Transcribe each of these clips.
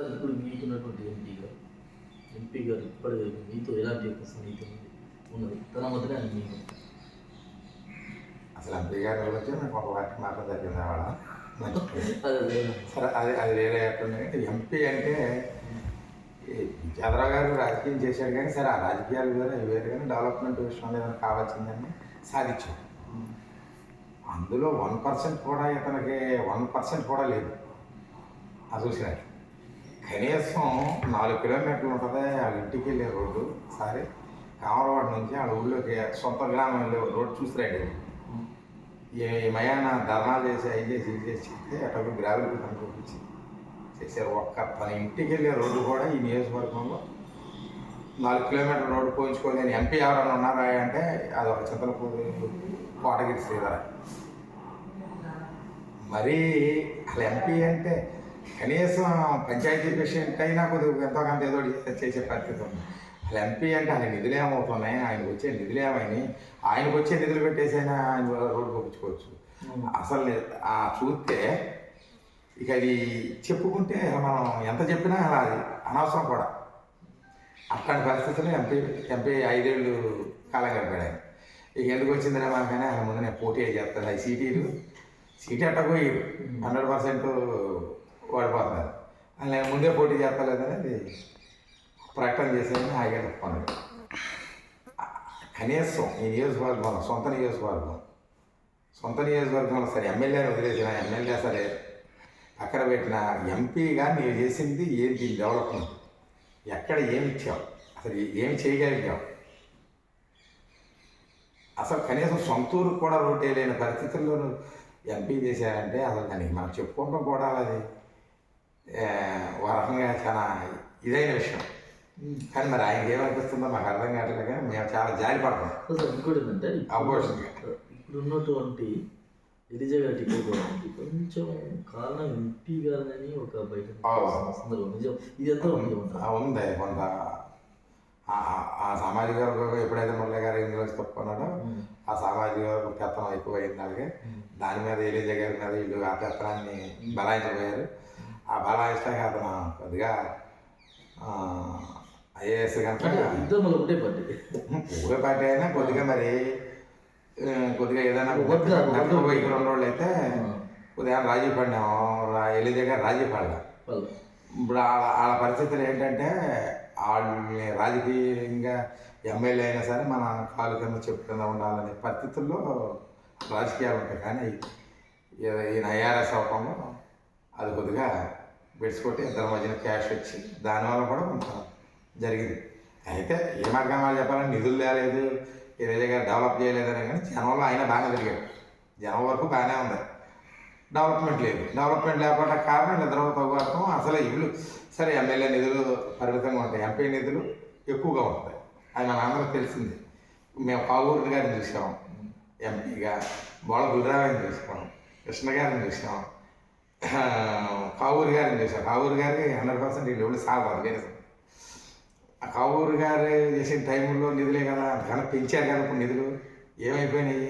Sir ఇప్పుడు మీకున్నటువంటి MP గారు ఇప్పటి మీతో ఎలాంటి యొక్క సన్నిహితం ఉన్నది తన మధ్యనే అని మీకు అసలు ఎంపీ గారి గురించి నాకు ఒక వాటికి మాత్రం జరిగింది వాళ్ళ అదే సరే అది వేరే ఎట్లుంది. ఎంపీ అంటే చంద్రబాబు గారు రాజకీయం చేశాడు కానీ సరే ఆ రాజకీయాలు వేరే వేరు కానీ డెవలప్మెంట్ విషయంలో ఏదైనా కావాల్సిందని సాధించాడు. అందులో 1% కూడా ఇతనికి 1% కూడా లేదు. అది చూసినట్టు కనీసం 4 కిలోమీటర్లు ఉంటుంది వాళ్ళ ఇంటికి వెళ్ళే రోడ్డు. సరే కామరవాడ నుంచి వాళ్ళ ఊళ్ళోకి సొంత గ్రామం వెళ్ళే రోడ్డు చూసిరాడు. ఈ మయాన ధర్నాలు చేసి అవి చేసి ఇది చేసి చెప్తే అటప్పుడు గ్రావెల్కి కనుకొచ్చి చేశారు. తన ఇంటికి వెళ్ళే రోడ్డు కూడా ఈ నియోజకవర్గంలో 4 కిలోమీటర్ల రోడ్డు పోయించుకోలేని ఎంపీ ఎవరైనా ఉన్నారా అంటే అది ఒక చింతలపూడి కోటగిరి శ్రీధర. మరి అసలు ఎంపీ అంటే కనీసం పంచాయతీ పేషెంట్ అయినా కొద్దిగా ఎంతో కొంత ఏదో చేసే పరిస్థితి ఉంది. అసలు ఎంపీ అంటే ఆయన నిధులు ఏమవుతున్నాయి, ఆయనకు వచ్చే నిధులు ఏమైనాయి, ఆయనకు వచ్చే నిధులు పెట్టేసైనా ఆయన రోడ్డు పంపించుకోవచ్చు. అసలు చూస్తే ఇక అది చెప్పుకుంటే మనం ఎంత చెప్పినా అలా అది అనవసరం కూడా. అట్లాంటి పరిస్థితుల్లో ఎంపీ 5 ఏళ్ళు కాలం గడిపాడు ఆయన. ఇక ఎందుకు వచ్చిందిరా మనకైనా ఆయన ముందు నేను పోటీ చేస్తాను. అవి సీటీ అట్టపోయి 100% ఓడిపోతున్నారు. నేను ముందే పోటీ చేస్తలేదనేది ప్రకటన చేసేది హాయిగా చెప్పుకున్నాడు. కనీసం ఈ నియోజకవర్గం సొంత నియోజకవర్గంలో సరే ఎమ్మెల్యేని వదిలేసిన ఎమ్మెల్యే సరే పక్కన పెట్టిన ఎంపీగా నీవు చేసింది ఏంటి డెవలప్మెంట్, ఎక్కడ ఏమి ఇచ్చావు, అసలు ఏమి చేయగలిగావు? అసలు కనీసం సొంతూరు కూడా రోడ్డు వేయలేని పరిస్థితుల్లో ఎంపీ చేశారంటే అసలు దానికి మనం చెప్పుకోవడం కూడా అది ఒక రకంగా చాలా ఇదైన విషయం. కానీ మరి ఆయనకి ఏమనిపిస్తుందో మాకు అర్థం కావట్లేదు. కానీ మేము చాలా జాలి పడతాం. ఇంకోటి ఏంటంటే ఇప్పుడు ఉన్నటువంటి ఎలిజబెత్ టికెట్ కొంచెం కారణం ఎంపీ గారని ఒక బయట సందర్భం నిజం ఇది ఎంతో ఉంది కొంత ఆ సామాజిక వర్గం ఎప్పుడైతే మురళి గారు ఇంగ్లీష్ తప్పుకున్నాడో ఆ సామాజిక వర్గం పెత్తనం ఎక్కువైంది. అలాగే దాని మీద ఎలిజా గారి మీద వీళ్ళు ఆ పెత్తనాన్ని బలాయించబోయారు. ఆ బలాయిస్తాక అతను కొద్దిగా ఐఏఎస్ కనుక ఒకటే పార్టీ అయినా కొద్దిగా మరి కొద్దిగా ఏదైనా ఇక్కడ 2 రోజులు అయితే ఉదయం రాజీ పడినాము. ఎలిజా గారు రాజీ పడలే. ఇప్పుడు వాళ్ళ పరిస్థితులు ఏంటంటే వాళ్ళని రాజకీయంగా ఎమ్మెల్యే అయినా సరే మన కాలు కింద చెప్పు కింద ఉండాలనే పరిస్థితుల్లో రాజకీయాలు ఉంటాయి. కానీ ఈయన ఐఆర్ఎస్ అవటంలో అది కొద్దిగా బెడ్స్కొట్టి ఇద్దరి మధ్యన క్యాష్ వచ్చి దానివల్ల కూడా కొంత జరిగింది. అయితే ఏ మార్గం వాళ్ళు చెప్పాలంటే నిధులు తేలేదు, ఏదైతే గారు డెవలప్ చేయలేదనే కానీ జనంలో ఆయన బాగానే తిరిగాడు. జనం వరకు బాగానే ఉంది. డెవలప్మెంట్ లేదు. డెవలప్మెంట్ లేకపోవడం కారణం ఇద్దరు తగ్గుతాం. అసలు ఇల్లు సరే ఎమ్మెల్యే నిధులు పరిమితంగా ఉంటాయి, ఎంపీ నిధులు ఎక్కువగా ఉంటాయి. అది మన అందరికి తెలిసింది. మేము కావూరు గారిని చూసాం ఎంపీగా, బోళ గురురావుని చూసాం, కృష్ణ గారిని చూసాం, కావూరు గారిని చూసాం. కావూరు గారికి 100% వీళ్ళు ఎవరు సాగదు. లేదు ఆ కావూరు గారు చేసిన టైంలో నిధులే కదా అంతకన్నా పెంచారు కదా. ఇప్పుడు నిధులు ఏమైపోయినాయి?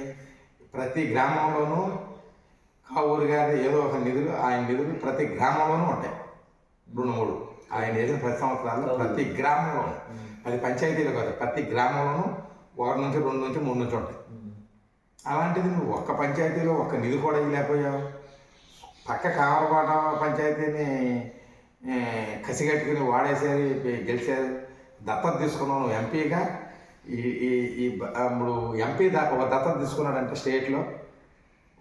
ప్రతి గ్రామంలోనూ కావూరు గారి ఏదో ఒక నిధులు ఆయన నిధులు ప్రతి గ్రామంలోనూ ఉంటాయి. 2-3 ఆయన చేసిన 10 సంవత్సరాల్లో ప్రతి గ్రామంలో 10 పంచాయతీలు కాదు, ప్రతి గ్రామంలోనూ 1 నుంచి 2 నుంచి 3 నుంచి ఉంటాయి. అలాంటిది నువ్వు ఒక్క పంచాయతీలో ఒక్క నిధి కూడా ఇవ్వలేకపోయావు. పక్క కామరపాట పంచాయతీని కసిగట్టుకుని వాడేసేది గెలిచేది దత్తత తీసుకున్నావు నువ్వు ఎంపీగా. ఇప్పుడు ఎంపీ దాకా ఒక దత్తత తీసుకున్నాడంటే స్టేట్లో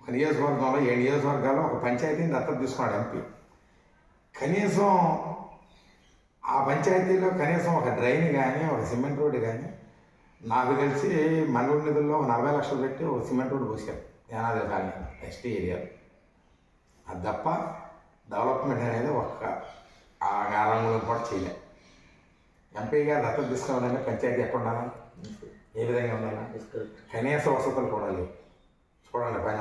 ఒక నియోజకవర్గంలో 7 నియోజకవర్గాల్లో ఒక పంచాయతీని దత్తత తీసుకున్నాడు ఎంపీ. కనీసం ఆ పంచాయతీలో కనీసం ఒక డ్రైన్ కానీ ఒక సిమెంట్ రోడ్డు కానీ నాకు తెలిసి మండల నిధుల్లో 40 లక్షలు పెట్టి ఒక cement road పోసారు Yanadi colony ST ఏరియాలో. అది తప్ప డెవలప్మెంట్ అనేది ఒక్క ఆ రంగంలో కూడా చేయలే. ఎంపీగా దత్తత తీసుకోవాలంటే పంచాయతీ ఎక్కడ ఉండాలా, ఏ విధంగా ఉండాలా, కనీస వసతులు కూడా లేవు. చూడండి పైన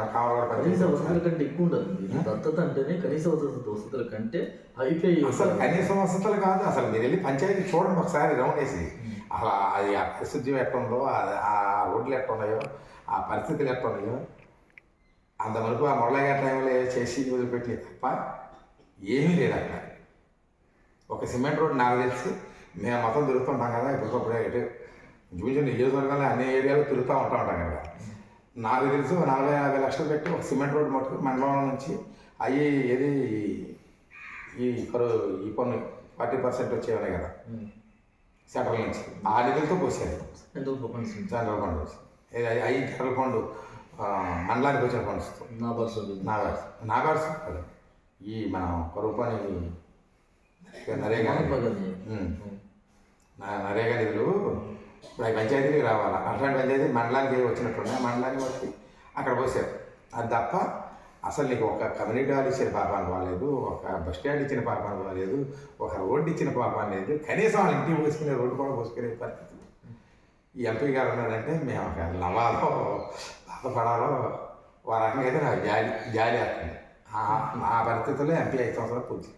కనీస వసతుల కంటే ఎక్కువ ఉండదు. దత్తత అంటేనే కనీస వసతుల కంటే హైఫై. అసలు కనీస వసతులు కాదు. అసలు మీరు వెళ్ళి పంచాయతీ చూడండి ఒకసారి రౌండ్ వేసి. అసలు అది ఆ పరిస్థితి ఎట్టుందో, ఆ రోడ్లు ఎట్టున్నాయో, ఆ పరిస్థితులు ఎట్టున్నాయో అంతవరకు ఆ మురళి గారి టైంలో చేసి వదిలిపెట్టినవి తప్ప ఏమీ లేదు అక్కడ. ఒక సిమెంట్ రోడ్ నాకు తెలిసి మేము మొత్తం తిరుగుతుంటాం కదా ఇప్పటికప్పుడే ఇటు చూసిన నియోజకవర్గంలో అన్ని ఏరియాలు తిరుగుతూ ఉంటాం కదా. నాకు తెలిసి 40-50 లక్షలు పెట్టి ఒక సిమెంట్ రోడ్ మట్టుకు మండలం నుంచి అవి ఏది ఈ పన్ను 40% వచ్చేవాయి కదా సెంట్రల్ నుంచి ఆ నిధులతో పోసేది. సెంట్రల్ ఫండ్ అవి సెంట్రల్ ఫండ్ మండలానికి వచ్చిన ఫండ్స్ నాబార్డ్స్ కదా ఈ మనం కరువు పని నరేగా నిధులు ఇప్పుడు అవి పంచాయతీకి రావాలా. అట్లాంటి పంచాయతీ మండలానికి వచ్చినట్టున్నాయి. మండలానికి వచ్చి అక్కడ పోసారు. అది తప్ప అసలు నీకు ఒక కమ్యూనిటీ హాల్ ఇచ్చిన పాపాన్ని కాలేదు, ఒక బస్ స్టాండ్ ఇచ్చిన పాపాన్ని కాలేదు, ఒక రోడ్డు ఇచ్చిన పాపాన్ని లేదు. కనీసం వాళ్ళ ఇంటికి పోసుకునే రోడ్డు కూడా పోసుకునే పరిస్థితి ఈ ఎంపీ గారు ఉన్నాడంటే మేము ఒక నవ్వాలో బాధపడాలో ఒక రకంగా అయితే నాకు జాలి వస్తుంది. ఆ పరిస్థితుల్లో ఎంపీ 5 సంవత్సరాలు పూర్తి.